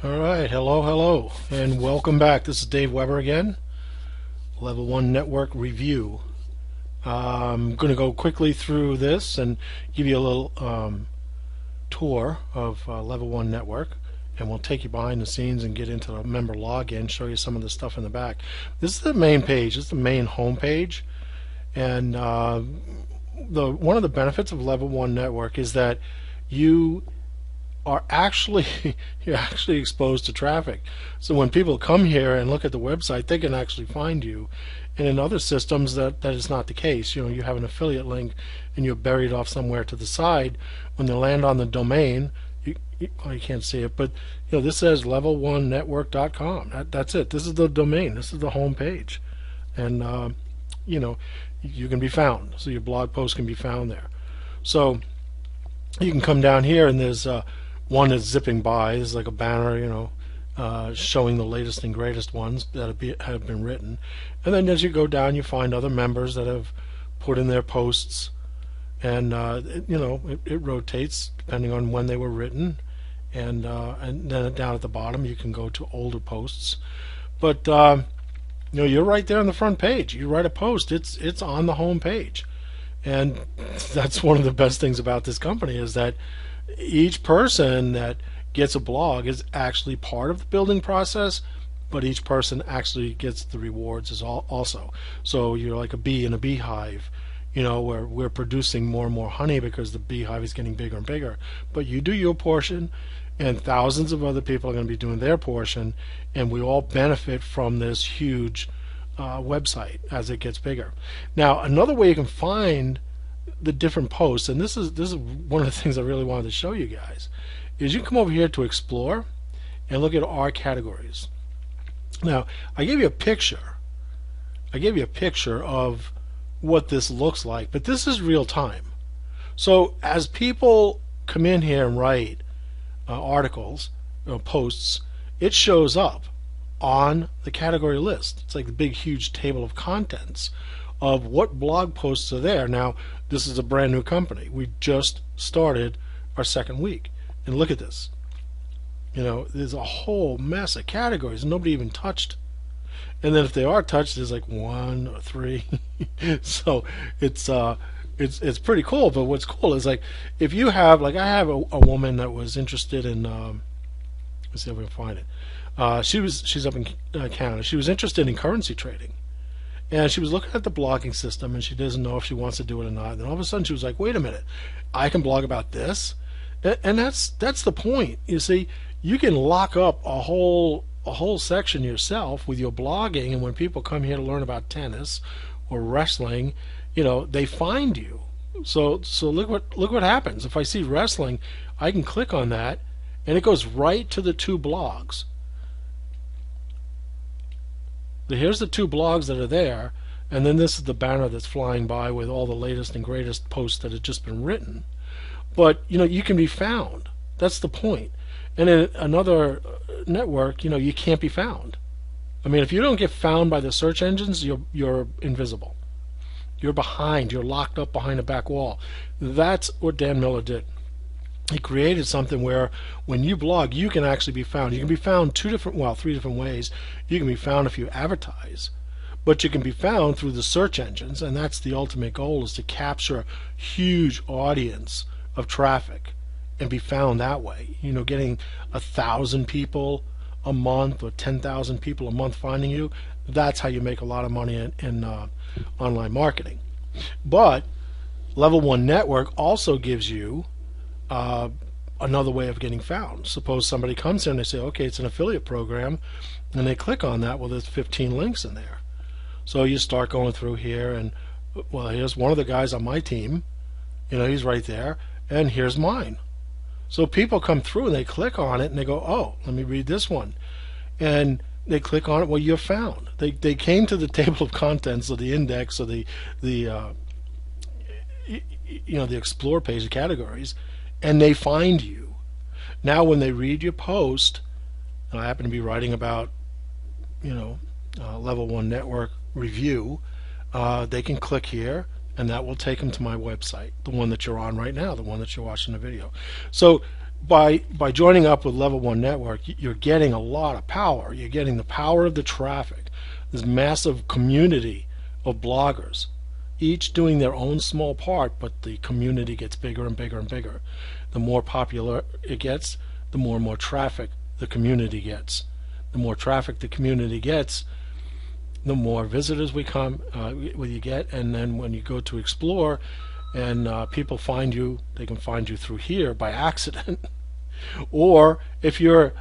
All right, hello, and welcome back. This is Dave Weber again, Level 1 Network Review. I'm going to go quickly through this and give you a little tour of Level 1 Network, and we'll take you behind the scenes and get into the member login, show you some of the stuff in the back. This is the main page, this is the main home page, and one of the benefits of Level 1 Network is that you are actually you're actually exposed to traffic. So when people come here and look at the website, they can actually find you. And in other systems, that is not the case. You have an affiliate link and you're buried off somewhere to the side. When they land on the domain, well, you can't see it, but this says level1network.com. That's it. This is the domain. This is the home page, and you can be found. So your blog post can be found there. So you can come down here, and there's one that's zipping by. It's like a banner, showing the latest and greatest ones that have been written. And then as you go down, you find other members that have put in their posts, and it rotates depending on when they were written. And then down at the bottom, you can go to older posts. But you're right there on the front page. You write a post, it's on the home page. And that's one of the best things about this company, is that each person that gets a blog is actually part of the building process, but each person actually gets the rewards also. So you're like a bee in a beehive, where we're producing more and more honey because the beehive is getting bigger and bigger. But you do your portion, and thousands of other people are going to be doing their portion, and we all benefit from this huge website as it gets bigger. Now, another way you can find the different posts, and this is one of the things I really wanted to show you guys, is you come over here to explore and look at our categories. Now, I gave you a picture. Of what this looks like, but this is real time. So as people come in here and write articles, posts, it shows up on the category list. It's like the big huge table of contents of what blog posts are there. Now, this is a brand new company. We just started our second week, and look at this. There's a whole mess of categories nobody even touched. And then if they are touched, there's like 1 or 3. So it's pretty cool. But what's cool is, like, if you have, like, I have a woman that was interested in let's see if we can find it. She's up in Canada. She was interested in currency trading, and she was looking at the blogging system, and she doesn't know if she wants to do it or not. And then all of a sudden she was like, wait a minute, I can blog about this. And that's the point. You see, you can lock up a whole section yourself with your blogging, and when people come here to learn about tennis or wrestling, they find you. So look what happens. If I see wrestling, I can click on that, and it goes right to the 2 blogs. Here's the 2 blogs that are there, and then this is the banner that's flying by with all the latest and greatest posts that have just been written. But you can be found. That's the point. And in another network, you can't be found. I mean, if you don't get found by the search engines, you're invisible. You're behind. You're locked up behind a back wall. That's what Dan Miller did. He created something where when you blog, you can actually be found. You can be found 3 different ways. You can be found if you advertise, but you can be found through the search engines, and that's the ultimate goal, is to capture a huge audience of traffic and be found that way. Getting 1,000 people a month or 10,000 people a month finding you, that's how you make a lot of money in online marketing. But Level 1 Network also gives you another way of getting found. Suppose somebody comes in and they say, okay, it's an affiliate program, and they click on that. Well, there's 15 links in there. So you start going through here, and well, here's one of the guys on my team. He's right there, and here's mine. So people come through and they click on it and they go, oh, let me read this one. And they click on it. Well, you're found. They came to the table of contents, or the index, or the explore page, the categories, and they find you. Now when they read your post, and I happen to be writing about Level 1 Network review, they can click here, and that will take them to my website, the one that you're on right now, the one that you're watching the video. So by joining up with Level 1 Network, you're getting a lot of power. You're getting the power of the traffic, this massive community of bloggers, each doing their own small part, but the community gets bigger and bigger and bigger. The more popular it gets, the more and more traffic the community gets. The more traffic the community gets, the more visitors you get, and then when you go to explore and people find you, they can find you through here by accident. Or if you're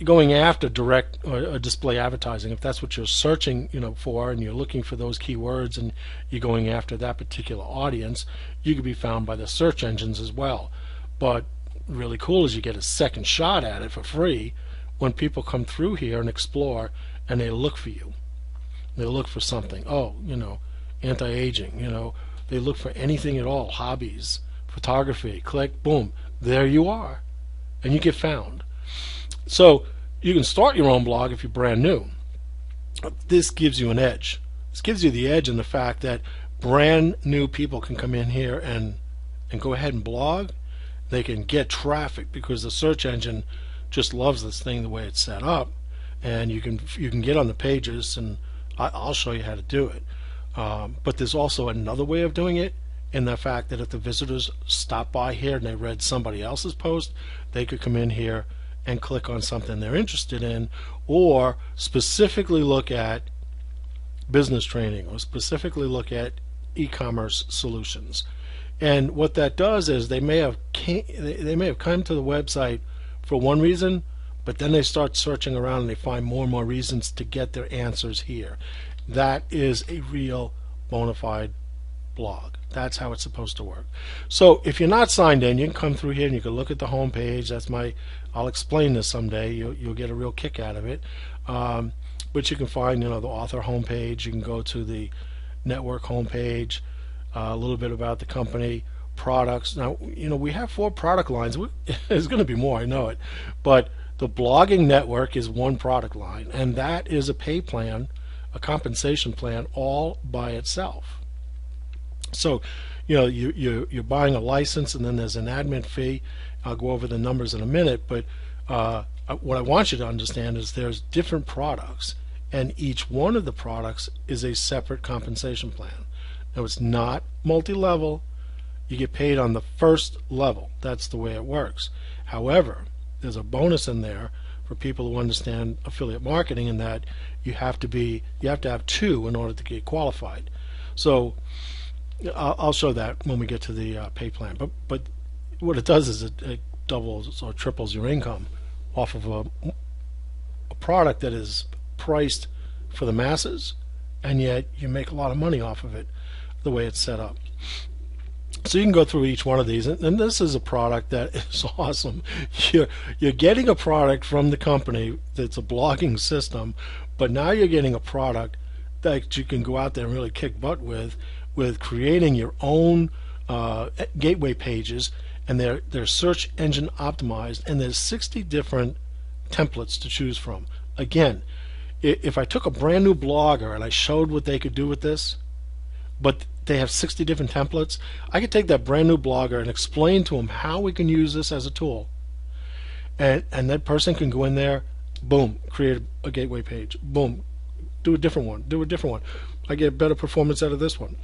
going after direct display advertising, if that's what you're searching for, and you're looking for those keywords and you're going after that particular audience, you could be found by the search engines as well. But really cool is you get a second shot at it for free when people come through here and explore and they look for you. They look for something. Oh, anti-aging, they look for anything at all, hobbies, photography, click, boom, there you are, and you get found. So you can start your own blog if you're brand new. This gives you an edge. This gives you the edge in the fact that brand new people can come in here and go ahead and blog. They can get traffic because the search engine just loves this thing the way it's set up, and you can get on the pages, and I'll show you how to do it. But there's also another way of doing it, in the fact that if the visitors stop by here and they read somebody else's post, they could come in here and click on something they're interested in, or specifically look at business training, or specifically look at e-commerce solutions. And what that does is they may have come to the website for one reason, but then they start searching around and they find more and more reasons to get their answers here. That is a real bona fide blog. That's how it's supposed to work. So if you're not signed in, you can come through here and you can look at the home page. I'll explain this someday. You'll get a real kick out of it. But you can find the author homepage. You can go to the network homepage, a little bit about the company, products. Now we have 4 product lines. There's going to be more, I know it, but the blogging network is one product line, and that is a pay plan, a compensation plan all by itself. So you're buying a license, and then there's an admin fee. I'll go over the numbers in a minute, but what I want you to understand is there's different products, and each one of the products is a separate compensation plan. Now, it's not multi-level. You get paid on the first level. That's the way it works. However, there's a bonus in there for people who understand affiliate marketing, in that you have to have 2 in order to get qualified. So I'll show that when we get to the pay plan. But what it does is it doubles or triples your income off of a product that is priced for the masses, and yet you make a lot of money off of it the way it's set up. So you can go through each one of these, and this is a product that is awesome. You're getting a product from the company that's a blogging system, but now you're getting a product that you can go out there and really kick butt with creating your own gateway pages, and they're search engine optimized, and there's 60 different templates to choose from. Again, if I took a brand new blogger and I showed what they could do with this, but they have 60 different templates, I could take that brand new blogger and explain to them how we can use this as a tool, and that person can go in there, boom, create a gateway page, boom, do a different one, I get better performance out of this one.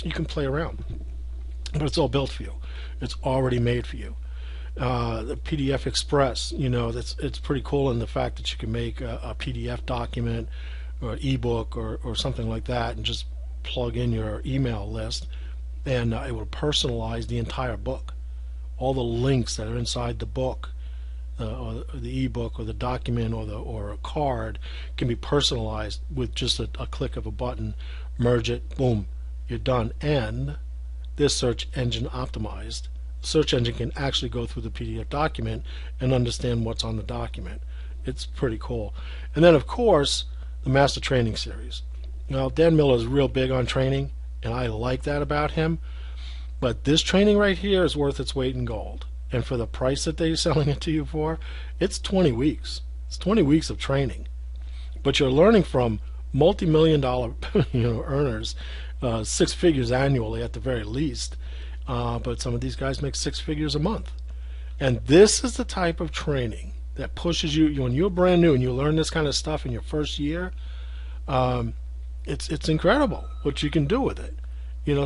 You can play around, but it's all built for you. It's already made for you. The PDF Express, it's pretty cool in the fact that you can make a PDF document or an ebook or something like that, and just plug in your email list, and it will personalize the entire book. All the links that are inside the book, or the ebook, or the document, or a card, can be personalized with just a click of a button. Merge it, boom, you're done. And this search engine optimized. The search engine can actually go through the PDF document and understand what's on the document. It's pretty cool. And then, of course, the Master Training Series. Now, Dan Miller is real big on training, and I like that about him. But this training right here is worth its weight in gold. And for the price that they're selling it to you for, it's 20 weeks. It's 20 weeks of training. But you're learning from multi-million-dollar earners, 6 figures annually at the very least. But some of these guys make 6 figures a month. And this is the type of training that pushes you when you're brand new and you learn this kind of stuff in your first year. Um, it's incredible what you can do with it.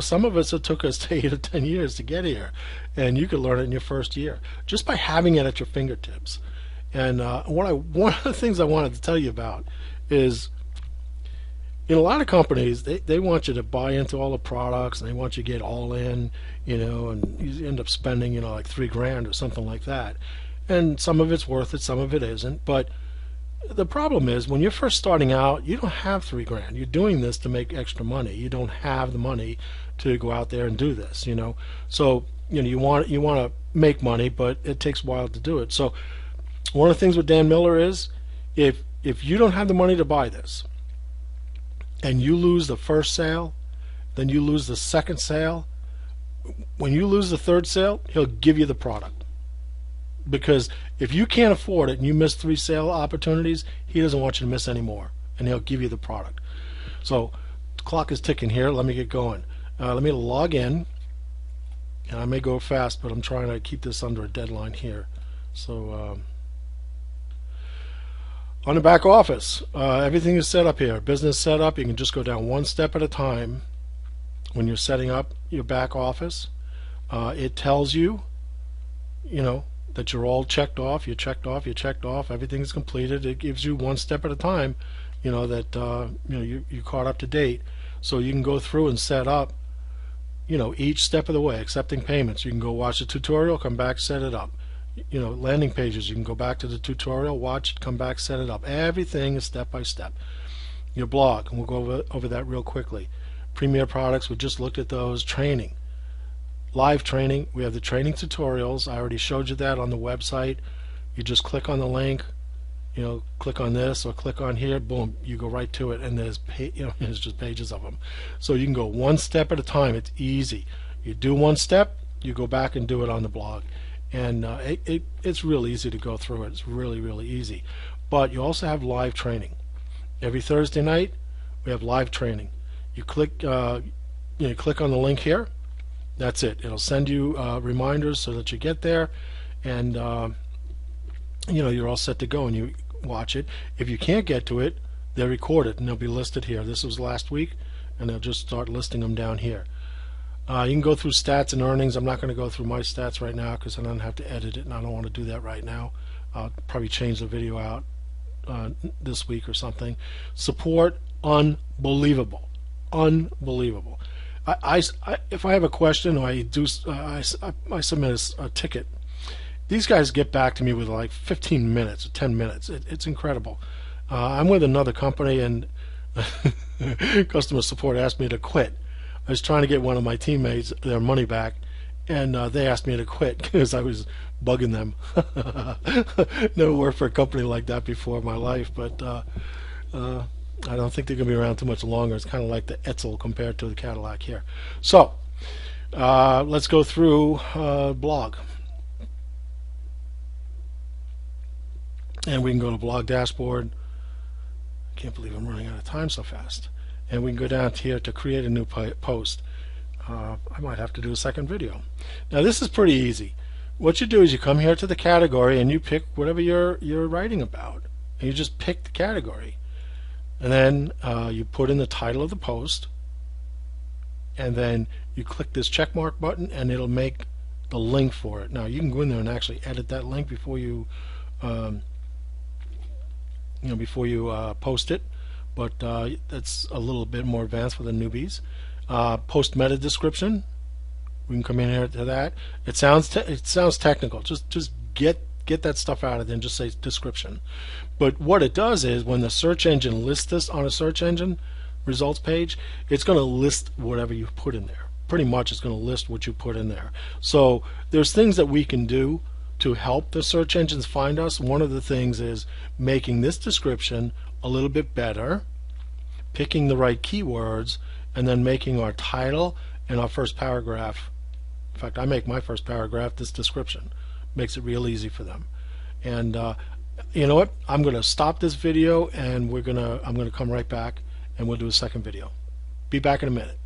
Some of us, it took us 8 or 10 years to get here, and you could learn it in your first year just by having it at your fingertips. And one of the things I wanted to tell you about is, a lot of companies, they want you to buy into all the products, and they want you to get all in, and you end up spending, like $3,000 or something like that. And some of it's worth it, some of it isn't. But the problem is, when you're first starting out, you don't have $3,000. You're doing this to make extra money. You don't have the money to go out there and do this. So you want to make money, but it takes a while to do it. So one of the things with Dan Miller is, if you don't have the money to buy this, and you lose the first sale, then you lose the second sale. When you lose the third sale, he'll give you the product. Because if you can't afford it and you miss 3 sale opportunities, he doesn't want you to miss any more, and he'll give you the product. So the clock is ticking here. Let me get going. Let me log in. And I may go fast, but I'm trying to keep this under a deadline here. So on the back office, everything is set up here. Business setup. You can just go down one step at a time when you're setting up your back office. It tells you, that you're all checked off. You checked off. Everything's completed. It gives you one step at a time, that you caught up to date. So you can go through and set up, each step of the way, accepting payments. You can go watch the tutorial, come back, set it up. Landing pages, you can go back to the tutorial, watch it, come back, set it up. Everything is step by step. Your blog, and we'll go over that real quickly. Premier products, we just looked at those. Training, live training, we have the training tutorials. I already showed you that on the website. You just click on the link, click on this or click on here, boom, you go right to it, and there's just pages of them. So you can go one step at a time. It's easy. You do one step, you go back and do it on the blog. And it's real easy to go through it. It's really, really easy. But you also have live training. Every Thursday night, we have live training. You click on the link here. That's it. It'll send you reminders so that you get there, and you're all set to go, and you watch it. If you can't get to it, they're recorded, and they'll be listed here. This was last week, and they'll just start listing them down here. You can go through stats and earnings. I'm not going to go through my stats right now because I don't have to edit it, and I don't want to do that right now. I'll probably change the video out this week or something. Support, unbelievable. Unbelievable. If I have a question or I submit a ticket, these guys get back to me with like 15 minutes or 10 minutes. It's incredible. I'm with another company, and customer support asked me to quit. I was trying to get one of my teammates their money back, and they asked me to quit because I was bugging them. Never worked for a company like that before in my life, but I don't think they're going to be around too much longer. It's kind of like the Etzel compared to the Cadillac here. So let's go through blog. And we can go to blog dashboard. I can't believe I'm running out of time so fast. And we can go down here to create a new post. I might have to do a second video. Now this is pretty easy. What you do is you come here to the category and you pick whatever you're writing about, and you just pick the category, and then you put in the title of the post, and then you click this check mark button, and it'll make the link for it. Now you can go in there and actually edit that link before you post it. But that's a little bit more advanced for the newbies. Post meta description. We can come in here to that. It sounds technical. Just get that stuff out of there and just say description. But what it does is when the search engine lists this on a search engine results page, it's going to list whatever you put in there. Pretty much, it's going to list what you put in there. So there's things that we can do to help the search engines find us. One of the things is making this description a little bit better, picking the right keywords, and then making our title and our first paragraph. In fact, I make my first paragraph this description. Makes it real easy for them. And you know what? I'm going to stop this video, and I'm going to come right back, and we'll do a second video. Be back in a minute.